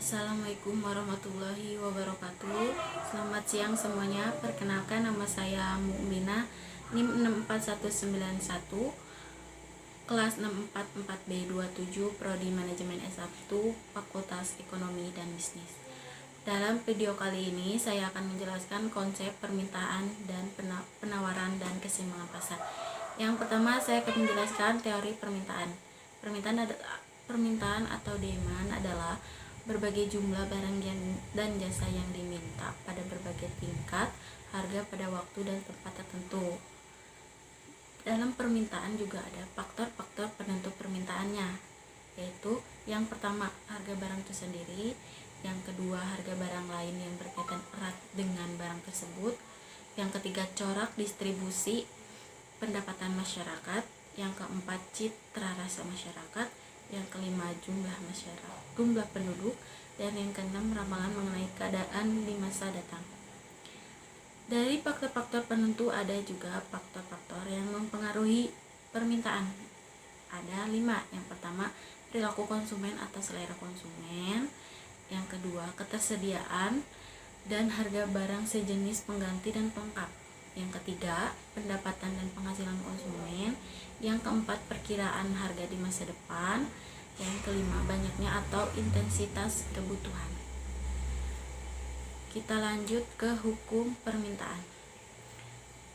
Assalamualaikum warahmatullahi wabarakatuh. Selamat siang semuanya. Perkenalkan, nama saya Mukminah, NIM 64191, kelas 644B27, Prodi Manajemen S1, Fakultas Ekonomi dan Bisnis. Dalam video kali ini saya akan menjelaskan konsep permintaan dan penawaran dan keseimbangan pasar. Yang pertama, saya akan menjelaskan teori permintaan. Permintaan atau demand adalah berbagai jumlah barang dan jasa yang diminta pada berbagai tingkat harga pada waktu dan tempat tertentu. Dalam permintaan juga ada faktor-faktor penentu permintaannya, yaitu yang pertama harga barang itu sendiri, yang kedua harga barang lain yang berkaitan erat dengan barang tersebut, yang ketiga corak distribusi pendapatan masyarakat, yang keempat citra rasa masyarakat, yang kelima jumlah penduduk, dan yang keenam ramalan mengenai keadaan di masa datang. Dari faktor-faktor penentu ada juga faktor-faktor yang mempengaruhi permintaan. Ada 5. Yang pertama, perilaku konsumen atau selera konsumen. Yang kedua, ketersediaan dan harga barang sejenis pengganti dan pelengkap. Yang ketiga, pendapatan dan penghasilan konsumen. Yang keempat, perkiraan harga di masa depan. Yang kelima, banyaknya atau intensitas kebutuhan. Kita lanjut ke hukum permintaan.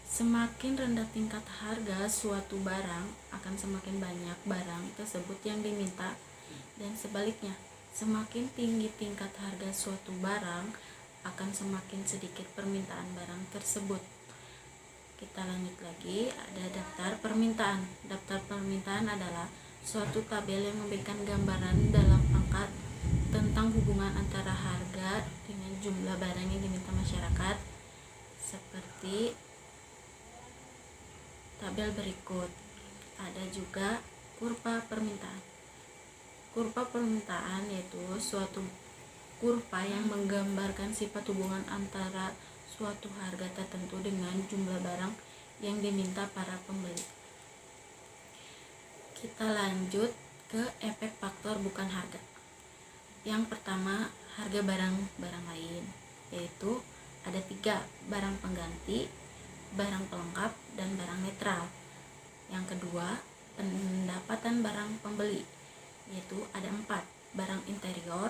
Semakin rendah tingkat harga suatu barang, akan semakin banyak barang tersebut yang diminta, dan sebaliknya, semakin tinggi tingkat harga suatu barang, akan semakin sedikit permintaan barang tersebut. Kita lanjut lagi, ada daftar permintaan. Daftar permintaan adalah suatu tabel yang memberikan gambaran dalam angka tentang hubungan antara harga dengan jumlah barang yang diminta masyarakat, seperti tabel berikut. Ada juga kurva permintaan. Kurva permintaan yaitu suatu kurva yang menggambarkan sifat hubungan antara suatu harga tertentu dengan jumlah barang yang diminta para pembeli. Kita lanjut ke efek faktor bukan harga. Yang pertama, harga barang lain, yaitu ada 3, barang pengganti, barang pelengkap, dan barang netral. Yang kedua, pendapatan barang pembeli, yaitu ada 4, barang interior,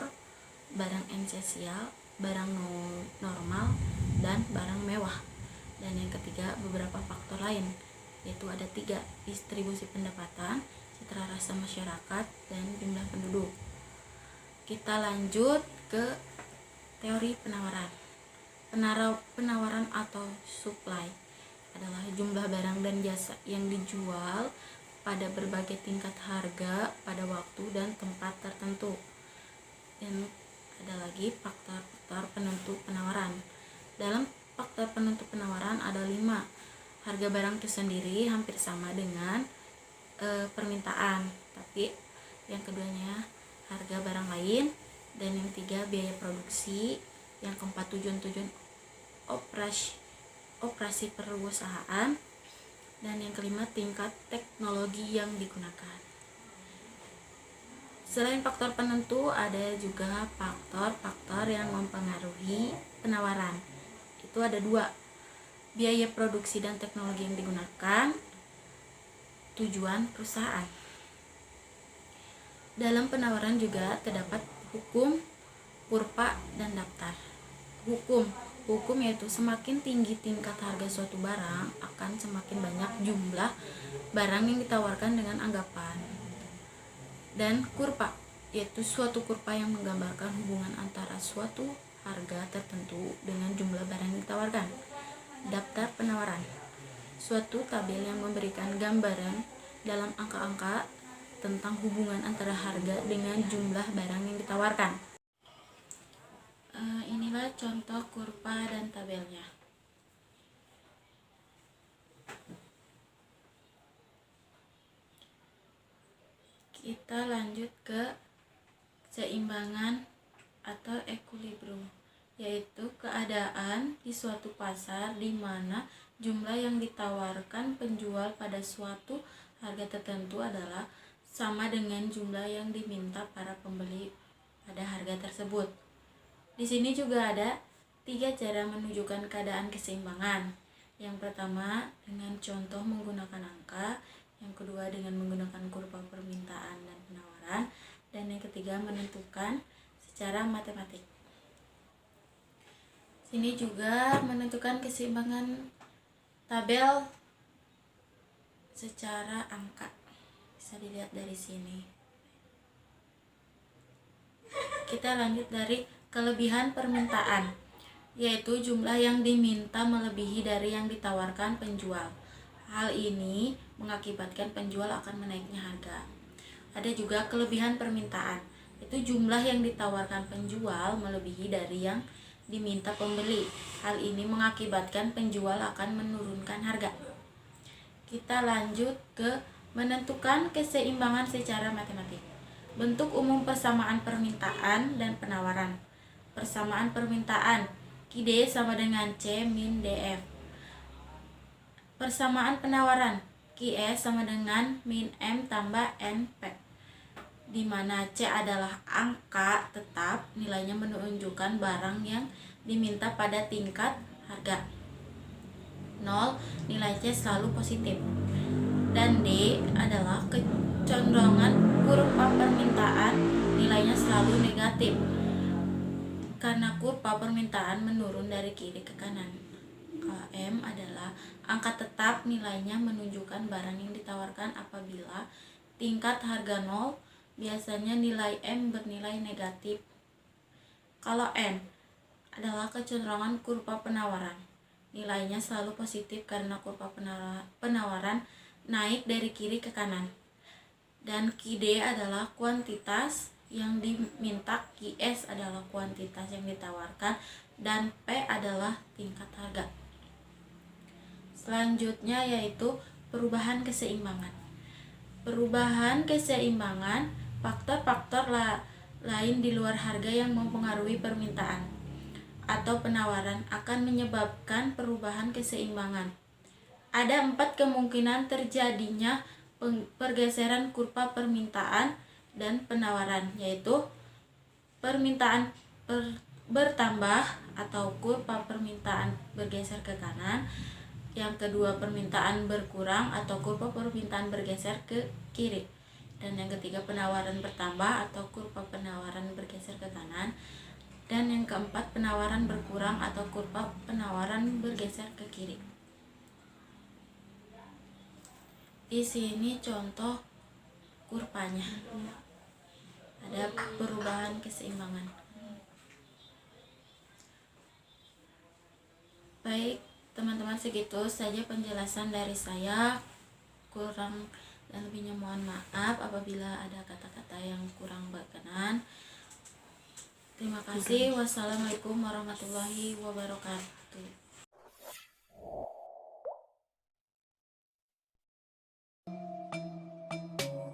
barang esensial, barang normal, dan barang mewah. Dan yang ketiga, beberapa faktor lain, yaitu ada 3, distribusi pendapatan, citra rasa masyarakat, dan jumlah penduduk. Kita lanjut ke teori penawaran. Penawaran atau supply adalah jumlah barang dan jasa yang dijual pada berbagai tingkat harga pada waktu dan tempat tertentu. Dan ada lagi faktor-faktor penentu penawaran. Dalam faktor penentu penawaran ada 5. Harga barang itu sendiri hampir sama dengan permintaan, tapi yang keduanya harga barang lain, dan yang 3 biaya produksi, yang keempat tujuan operasi perusahaan, dan yang kelima tingkat teknologi yang digunakan. Selain faktor penentu, ada juga faktor-faktor yang mempengaruhi penawaran. Itu ada 2, biaya produksi dan teknologi yang digunakan, tujuan perusahaan. Dalam penawaran juga terdapat hukum, kurva, dan daftar. Hukum yaitu semakin tinggi tingkat harga suatu barang, akan semakin banyak jumlah barang yang ditawarkan dengan anggapan. Dan kurva yaitu suatu kurva yang menggambarkan hubungan antara suatu harga tertentu dengan jumlah barang yang ditawarkan. Daftar penawaran, suatu tabel yang memberikan gambaran dalam angka-angka tentang hubungan antara harga dengan jumlah barang yang ditawarkan. Inilah contoh kurva dan tabelnya. Kita lanjut ke keseimbangan atau equilibrium, yaitu keadaan di suatu pasar di mana jumlah yang ditawarkan penjual pada suatu harga tertentu adalah sama dengan jumlah yang diminta para pembeli pada harga tersebut. Di sini juga ada 3 cara menunjukkan keadaan keseimbangan. Yang pertama dengan contoh menggunakan angka, yang kedua dengan menggunakan kurva permintaan dan penawaran, dan yang ketiga menentukan secara matematik. Sini juga menentukan keseimbangan tabel secara angka. Bisa dilihat dari sini. Kita lanjut dari kelebihan permintaan, yaitu jumlah yang diminta melebihi dari yang ditawarkan penjual. Hal ini mengakibatkan penjual akan menaiknya harga. Ada juga kelebihan permintaan, yaitu jumlah yang ditawarkan penjual melebihi dari yang diminta pembeli. Hal ini mengakibatkan penjual akan menurunkan harga. Kita lanjut ke menentukan keseimbangan secara matematik. Bentuk umum persamaan permintaan dan penawaran. Persamaan permintaan, QD sama dengan C min DF. Persamaan penawaran, QS sama dengan min M tambah NP, di mana C adalah angka tetap, nilainya menunjukkan barang yang diminta pada tingkat harga. 0, nilai C selalu positif. Dan D adalah kecenderungan kurva permintaan, nilainya selalu negatif karena kurva permintaan menurun dari kiri ke kanan. Kalau M adalah angka tetap, nilainya menunjukkan barang yang ditawarkan apabila tingkat harga 0, biasanya nilai M bernilai negatif. Kalau N adalah kecenderungan kurva penawaran, nilainya selalu positif karena kurva penawaran naik dari kiri ke kanan. Dan QD adalah kuantitas yang diminta, QS adalah kuantitas yang ditawarkan, dan P adalah tingkat harga. Selanjutnya yaitu perubahan keseimbangan. Perubahan keseimbangan, faktor-faktor lain di luar harga yang mempengaruhi permintaan atau penawaran akan menyebabkan perubahan keseimbangan. Ada 4 kemungkinan terjadinya pergeseran kurva permintaan dan penawaran, yaitu permintaan bertambah atau kurva permintaan bergeser ke kanan. Yang kedua, permintaan berkurang atau kurva permintaan bergeser ke kiri. Dan yang ketiga, penawaran bertambah atau kurva penawaran bergeser ke kanan. Dan yang keempat, penawaran berkurang atau kurva penawaran bergeser ke kiri. Di sini contoh kurvanya. Ada perubahan keseimbangan. Baik, teman-teman, segitu saja penjelasan dari saya. Kurang dan lebihnya mohon maaf apabila ada kata-kata yang kurang berkenan. Terima kasih. Wassalamualaikum warahmatullahi wabarakatuh.